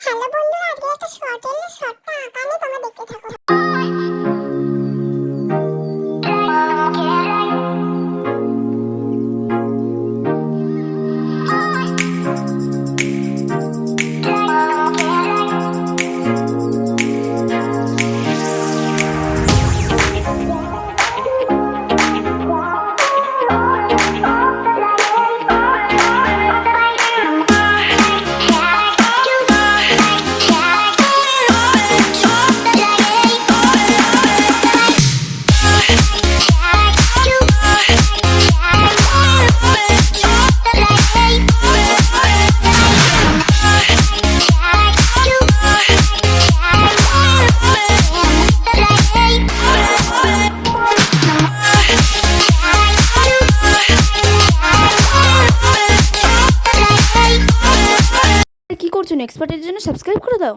Hello বন্ধুরা, আজকে একটা শর্টটা আঁকা নিয়ে তোমরা দেখতে থাকো। কি করছো? নেক্সট পার্টের জন্য সাবস্ক্রাইব করে দাও।